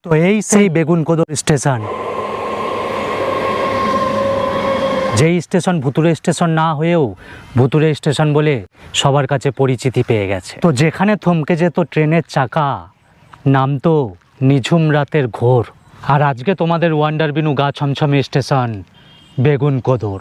তো এই সেই বেগুনকোদর স্টেশন, যেই স্টেশন ভুতুড়ে স্টেশন না হয়েও ভুতুড়ে স্টেশন বলে সবার কাছে পরিচিতি পেয়ে গেছে। তো যেখানে থমকে যেত ট্রেনের চাকা, নামতো নিঝুম রাতের ঘোর। আর আজকে তোমাদের ওয়ান্ডার বিনু গা ছমছমে স্টেশন বেগুনকোদর।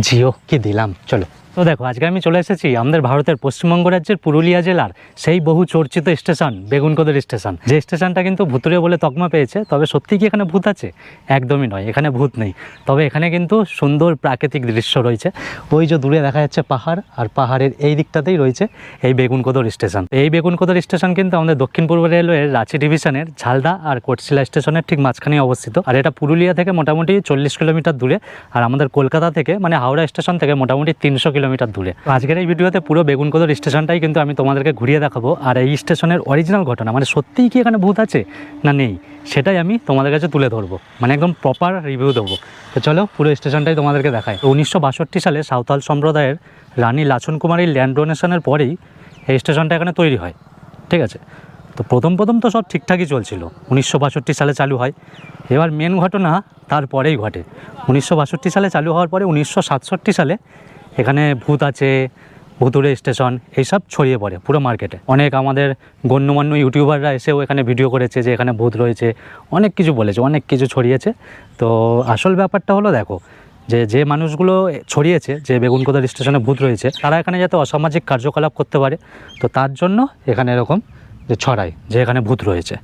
জিও কি দিলাম। চলো, তো দেখো আজকে আমি চলে এসেছি আমাদের ভারতের পশ্চিমবঙ্গ রাজ্যের পুরুলিয়া জেলার সেই বহু চর্চিত স্টেশন বেগুনকোদর স্টেশন। যে স্টেশনটা কিন্তু ভুতুড়ে বলে তকমা পেয়েছে। তবে সত্যি কি এখানে ভূত আছে? একদমই নয়, এখানে ভূত নেই। তবে এখানে কিন্তু সুন্দর প্রাকৃতিক দৃশ্য রয়েছে। ওই যে দূরে দেখা যাচ্ছে পাহাড়, আর পাহাড়ের এই দিকটাতেই রয়েছে এই বেগুনকোদর স্টেশন। এই বেগুনকোদর স্টেশন কিন্তু আমাদের দক্ষিণ পূর্ব রেলওয়ের রাঁচি ডিভিশনের ঝালদা আর কোটশিলা স্টেশনের ঠিক মাঝখানে অবস্থিত। আর এটা পুরুলিয়া থেকে মোটামুটি 40 কিলোমিটার দূরে, আর আমাদের কলকাতা থেকে মানে হাওড়া স্টেশন থেকে মোটামুটি 300 কিলোমিটার দূরে। আজকের এই ভিডিওতে পুরো বেগুনকোদর স্টেশনটাই কিন্তু আমি তোমাদেরকে ঘুরিয়ে দেখাবো। আর এই স্টেশনের অরিজিনাল ঘটনা, মানে সত্যিই কি এখানে ভূত আছে না নেই, সেটাই আমি তোমাদের কাছে তুলে ধরবো, মানে একদম প্রপার রিভিউ দেবো। তো চলো পুরো স্টেশনটাই তোমাদেরকে দেখাই। 1962 সালে সাঁওতাল সম্প্রদায়ের রানী লাছন কুমারীর ল্যান্ড ডোনেশনের পরেই এই স্টেশনটা এখানে তৈরি হয়। ঠিক আছে, তো প্রথম তো সব ঠিকঠাকই চলছিল। 1962 সালে চালু হয়। এবার মেন ঘটনা তারপরেই ঘটে। 1962 সালে চালু হওয়ার পরে 1967 সালে এখানে ভূত আছে, ভুতুড়ে স্টেশন এইসব ছড়িয়ে পড়ে পুরো মার্কেটে। অনেক আমাদের গণ্যমান্য ইউটিউবাররা এসেও এখানে ভিডিও করেছে যে এখানে ভূত রয়েছে, অনেক কিছু বলেছে, অনেক কিছু ছড়িয়েছে। তো আসল ব্যাপারটা হলো দেখো, যে মানুষগুলো ছড়িয়েছে যে বেগুনকোদর স্টেশনে ভূত রয়েছে, তারা এখানে যাতে অসামাজিক কার্যকলাপ করতে পারে, তো তার জন্য এখানে এরকম যে ছড়ায় যে এখানে ভূত রয়েছে।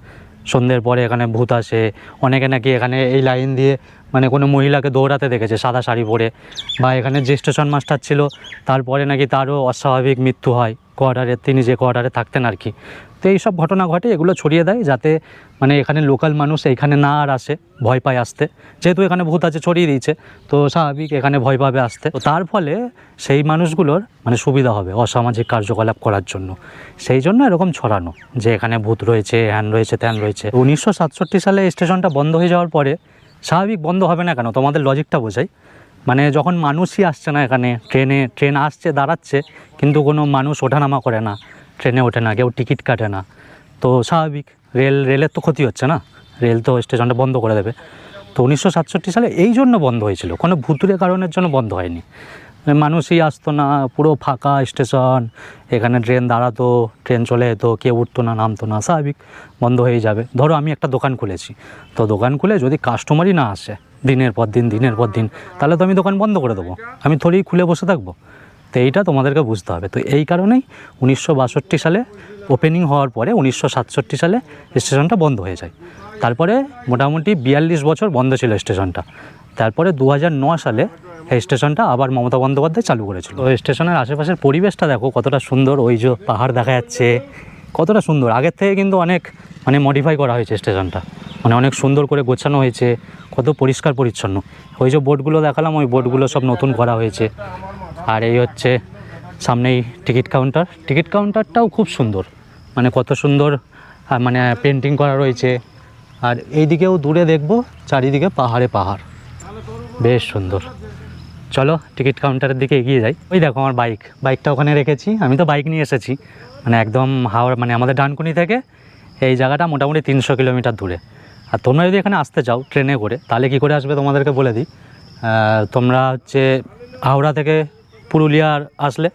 সন্ধ্যের পরে এখানে ভূত আসে। অনেকে নাকি এখানে এই লাইন দিয়ে মানে কোনো মহিলাকে দৌড়াতে দেখেছে সাদা শাড়ি পরে, বা এখানে যে স্টেশন মাস্টার ছিল তারপরে নাকি তারও অস্বাভাবিক মৃত্যু হয় কোয়ার্টারে, তিনি যে কোয়ার্টারে থাকতেন আর কি। তো এইসব ঘটনা ঘটে, এগুলো ছড়িয়ে দেয় যাতে মানে এখানে লোকাল মানুষ এইখানে না আর আসে, ভয় পায় আসতে। যেহেতু এখানে ভূত আছে ছড়িয়ে দিয়েছে, তো স্বাভাবিক এখানে ভয় পাবে আসতে। তো তার ফলে সেই মানুষগুলোর মানে সুবিধা হবে অসামাজিক কার্যকলাপ করার জন্য, সেই জন্য এরকম ছড়ানো যে এখানে ভূত রয়েছে, হ্যান রয়েছে, ত্যান রয়েছে। 1967 সালে স্টেশনটা বন্ধ হয়ে যাওয়ার পরে, স্বাভাবিক বন্ধ হবে না কেন, তোমাদের লজিকটা বোঝাই। মানে যখন মানুষই আসছে না এখানে, ট্রেন আসছে দাঁড়াচ্ছে কিন্তু কোনো মানুষ ওঠানামা করে না, ট্রেনে ওঠে না, কেউ টিকিট কাটে না, তো স্বাভাবিক রেলের তো ক্ষতি হচ্ছে না, রেল তো স্টেশনটা বন্ধ করে দেবে। তো 1967 সালে এই জন্য বন্ধ হয়েছিল, কোনো ভুতুড়ে কারণের জন্য বন্ধ হয়নি। মানুষই আসতো না, পুরো ফাঁকা স্টেশন, এখানে ট্রেন দাঁড়াতো, ট্রেন চলে যেত, কেউ উঠতো না, নামতো না, স্বাভাবিক বন্ধ হয়ে যাবে। ধরো আমি একটা দোকান খুলেছি, তো দোকান খুলে যদি কাস্টমারই না আসে দিনের পর দিন, তাহলে তো আমি দোকান বন্ধ করে দেবো, আমি থোড়েই খুলে বসে থাকবো। তো এইটা তোমাদেরকে বুঝতে হবে। তো এই কারণেই 1962 সালে ওপেনিং হওয়ার পরে 1967 সালে স্টেশনটা বন্ধ হয়ে যায়। তারপরে মোটামুটি 42 বছর বন্ধ ছিল স্টেশনটা। তারপরে 2009 সালে এই স্টেশনটা আবার মমতা বন্দ্যোপাধ্যায় চালু করেছিল। তো স্টেশনের আশেপাশের পরিবেশটা দেখো কতটা সুন্দর, ওই যে পাহাড় দেখা যাচ্ছে, কতটা সুন্দর। আগের থেকে কিন্তু অনেক মানে মডিফাই করা হয়েছে স্টেশনটা, মানে অনেক সুন্দর করে গোছানো হয়েছে, কত পরিষ্কার পরিচ্ছন্ন। ওই যে বোর্ডগুলো দেখালাম, ওই বোর্ডগুলো সব নতুন করা হয়েছে। আর এই হচ্ছে সামনেই টিকিট কাউন্টারটাও খুব সুন্দর, মানে কত সুন্দর মানে পেন্টিং করা রয়েছে। আর এই দিকেও দূরে দেখবো চারিদিকে পাহাড়ে পাহাড়, বেশ সুন্দর। চলো টিকিট কাউন্টারের দিকে এগিয়ে যাই। ওই দেখো আমার বাইকটা ওখানে রেখেছি, আমি তো বাইক নিয়ে এসেছি। মানে একদম হাওড়া মানে আমাদের ডানকুনি থেকে এই জায়গাটা মোটামুটি 300 কিলোমিটার দূরে। আর তোমরা যদি এখানে আসতে চাও ট্রেনে করে, তাহলে কী করে আসবে তোমাদেরকে বলে দিই। তোমরা হচ্ছে হাওড়া থেকে পুরুলিয়ার আসলে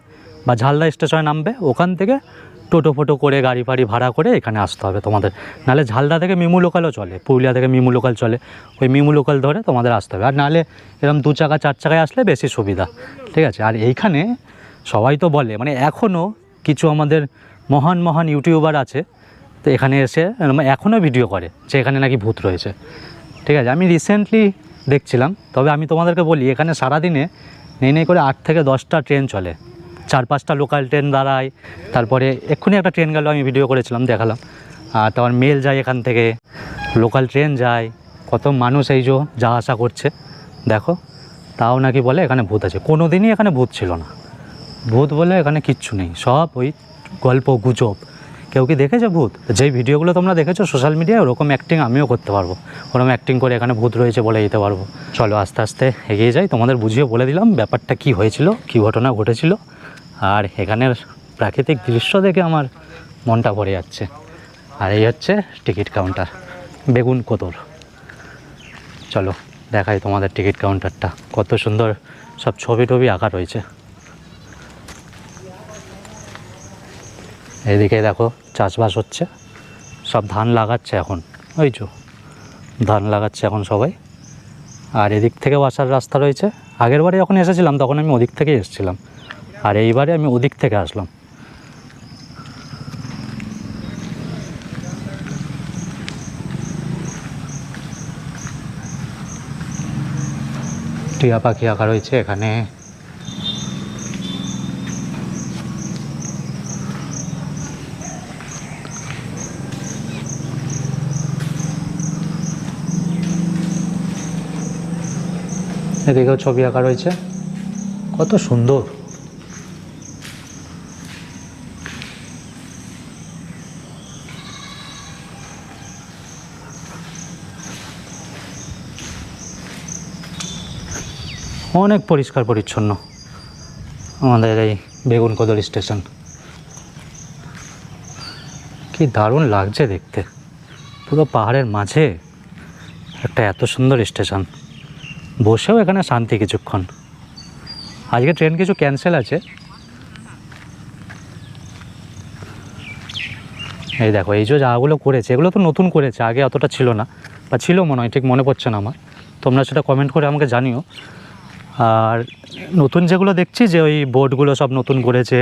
বা ঝালদা স্টেশনে নামবে, ওখান থেকে টোটো ফোটো করে গাড়ি ফাড়ি ভাড়া করে এখানে আসতে হবে তোমাদের। নাহলে ঝালদা থেকে মিমু লোকালও চলে, পুরুলিয়া থেকে মিমু লোকাল চলে, ওই মিমু লোকাল ধরে তোমাদের আসতে হবে। আর নাহলে এরকম 2 চাকা 4 চাকায় আসলে বেশি সুবিধা। ঠিক আছে, আর এইখানে সবাই তো বলে মানে এখনও কিছু আমাদের মহান ইউটিউবার আছে, তো এখানে এসে এখনও ভিডিও করে যে এখানে নাকি ভূত রয়েছে। ঠিক আছে, আমি রিসেন্টলি দেখছিলাম। তবে আমি তোমাদেরকে বলি, এখানে সারাদিনে নেই করে 8 থেকে 10টা ট্রেন চলে, 4-5টা লোকাল ট্রেন দাঁড়ায়। তারপরে এক্ষুনি একটা ট্রেন গেল, আমি ভিডিও করেছিলাম, দেখালাম। আর তারপর মেল যায় এখান থেকে, লোকাল ট্রেন যায়, কত মানুষ এই যে যা আসা করছে দেখো। তাও নাকি বলে এখানে ভূত আছে। কোনো দিনই এখানে ভূত ছিল না, ভূত বলে এখানে কিচ্ছু নেই, সব ওই গল্প গুজব। কেউ কি দেখেছে ভূত? যেই ভিডিওগুলো তোমরা দেখেছো সোশ্যাল মিডিয়ায়, ওরকম অ্যাক্টিং আমিও করতে পারবো, ওরকম অ্যাক্টিং করে এখানে ভূত রয়েছে বলে দিতে পারবো। চলো আস্তে আস্তে এগিয়ে যাই, তোমাদের বুঝিয়ে বলে দিলাম ব্যাপারটা কি হয়েছিল, কি ঘটনা ঘটেছিল। আর এখানের প্রাকৃতিক দৃশ্য দেখে আমার মনটা ভরে যাচ্ছে। আর এই হচ্ছে টিকিট কাউন্টার, বেগুনকোদর। চলো দেখাই তোমাদের টিকিট কাউন্টারটা, কত সুন্দর সব ছবি টবি আঁকা রয়েছে। এদিকে দেখো চাষবাস হচ্ছে, সব ধান লাগাচ্ছে এখন, ওই যে ধান লাগাচ্ছে এখন সবাই। আর এদিক থেকেও আসার রাস্তা রয়েছে। আগের বারে যখন এসেছিলাম তখন আমি ওদিক থেকেই এসেছিলাম, আর এইবারে আমি ওদিক থেকে আসলাম। টিয়া পাখি আঁকা রয়েছে এখানে। এদিকেও ছবি আঁকা রয়েছে, কত সুন্দর। অনেক পরিষ্কার পরিচ্ছন্ন আমাদের এই বেগুনকোদর স্টেশন। কি দারুণ লাগছে দেখতে, পুরো পাহাড়ের মাঝে একটা এত সুন্দর স্টেশন। বসেও এখানে শান্তি কিছুক্ষণ। আজকে ট্রেন কিছু ক্যান্সেল আছে। এই দেখো এই যে জায়গাগুলো করেছে, এগুলো তো নতুন করেছে, আগে অতটা ছিল না, বা ছিল মনে হয়, ঠিক মনে পড়ছে না আমার। তোমরা সেটা কমেন্ট করে আমাকে জানিও। আর নতুন যেগুলো দেখছি যে ওই বোর্ডগুলো সব নতুন করেছে,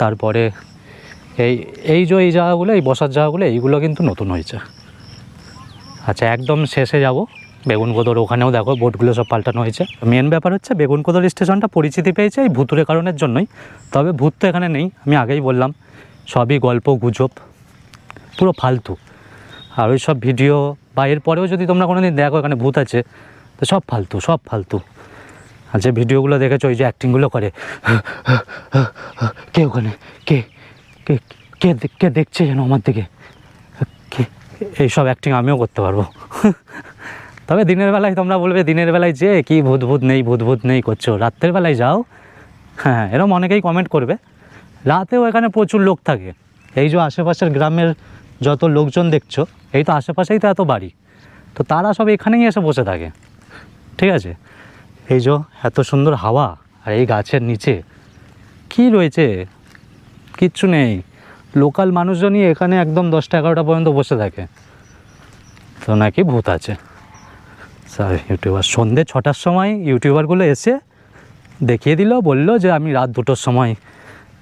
তারপরে এই যে এই জায়গাগুলো, এই বসার জায়গাগুলো, এইগুলো কিন্তু নতুন হয়েছে। আচ্ছা একদম শেষে যাব বেগুনকোদর, ওখানেও দেখো বোর্ডগুলো সব পাল্টানো হয়েছে। মেন ব্যাপার হচ্ছে বেগুনকোদর স্টেশনটা পরিচিতি পেয়েছে এই ভুতুরে কারণের জন্যই। তবে ভূত তো এখানে নেই, আমি আগেই বললাম, সবই গল্প গুজব, পুরো ফালতু। আর ওই সব ভিডিও বা এরপরেও যদি তোমরা কোনো দিন দেখো এখানে ভূত আছে, তো সব ফালতু, সব ফালতু। আর যে ভিডিওগুলো দেখেছো, ওই যে অ্যাক্টিংগুলো করে, কে ওখানে, কে কে কে কে দেখছে যেন আমার দিকে, কে, এইসব অ্যাক্টিং আমিও করতে পারবো। তবে দিনের বেলায় তোমরা বলবে, দিনের বেলায় যে কি ভূত ভূত নেই, ভূত ভূত নেই করছো, রাত্রের বেলায় যাও। হ্যাঁ এরকম অনেকেই কমেন্ট করবে। রাতেও এখানে প্রচুর লোক থাকে। এই যে আশেপাশের গ্রামের যত লোকজন দেখছো, এই তো আশেপাশেই তো এত বাড়ি, তো তারা সব এখানেই এসে বসে থাকে। ঠিক আছে, এই যে এত সুন্দর হাওয়া, আর এই গাছের নিচে কি রয়েছে, কিচ্ছু নেই। লোকাল মানুষজনই এখানে একদম 10টা 11টা পর্যন্ত বসে থাকে, তো নাকি ভূত আছে। স্যার ইউটিউবার সন্ধ্যে 6টার সময় ইউটিউবারগুলো এসে দেখিয়ে দিল, বললো যে আমি রাত 2টোর সময়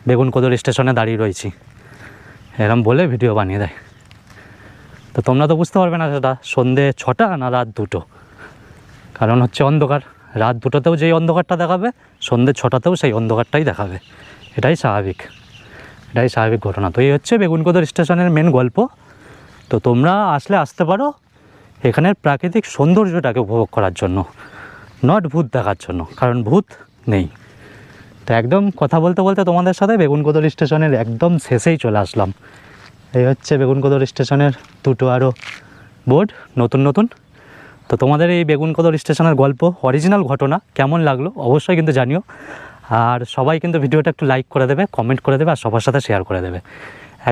বেগুনকোদর স্টেশনে দাঁড়িয়ে রয়েছি, এরম বলে ভিডিও বানিয়ে দেয়। তো তোমরা তো বুঝতে পারবে না সেটা সন্ধ্যে 6টা না রাত 2টো, কারণ হচ্ছে অন্ধকার। রাত 2টোতেও যেই অন্ধকারটা দেখাবে, সন্ধ্যে 6টাতেও সেই অন্ধকারটাই দেখাবে। এটাই স্বাভাবিক, এটাই স্বাভাবিক ঘটনা। তো এই হচ্ছে বেগুনকোদর স্টেশনের মেন গল্প। তো তোমরা আসলে আসতে পারো এখানের প্রাকৃতিক সৌন্দর্যটাকে উপভোগ করার জন্য, নট ভূত দেখার জন্য, কারণ ভূত নেই। তো একদম কথা বলতে বলতে তোমাদের সাথে বেগুনকোদর স্টেশনের একদম শেষেই চলে আসলাম। এই হচ্ছে বেগুনকোদর স্টেশনের 2টো আরও বোর্ড নতুন নতুন। তো তোমাদের এই বেগুনকোদর স্টেশনের গল্প, অরিজিনাল ঘটনা কেমন লাগলো অবশ্যই কিন্তু জানিও। আর সবাই কিন্তু ভিডিওটা একটু লাইক করে দেবে, কমেন্ট করে দেবে, আর সবার সাথে শেয়ার করে দেবে।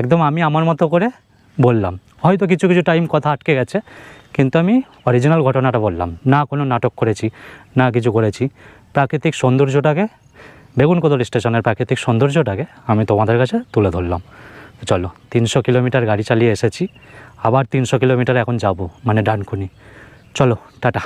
একদম আমি আমার মতো করে বললাম, হয়তো কিছু কিছু টাইম কথা আটকে গেছে, কিন্তু আমি অরিজিনাল ঘটনাটা বললাম না, কোনো নাটক করেছি না কিছু করেছি। প্রাকৃতিক সৌন্দর্যটাকে, বেগুনকোদর স্টেশনের প্রাকৃতিক সৌন্দর্যটাকে আমি তোমাদের কাছে তুলে ধরলাম। চলো 300 কিলোমিটার গাড়ি চালিয়ে এসেছি, আবার 300 কিলোমিটার এখন যাব, মানে ডানকুনি। চলো টাটা।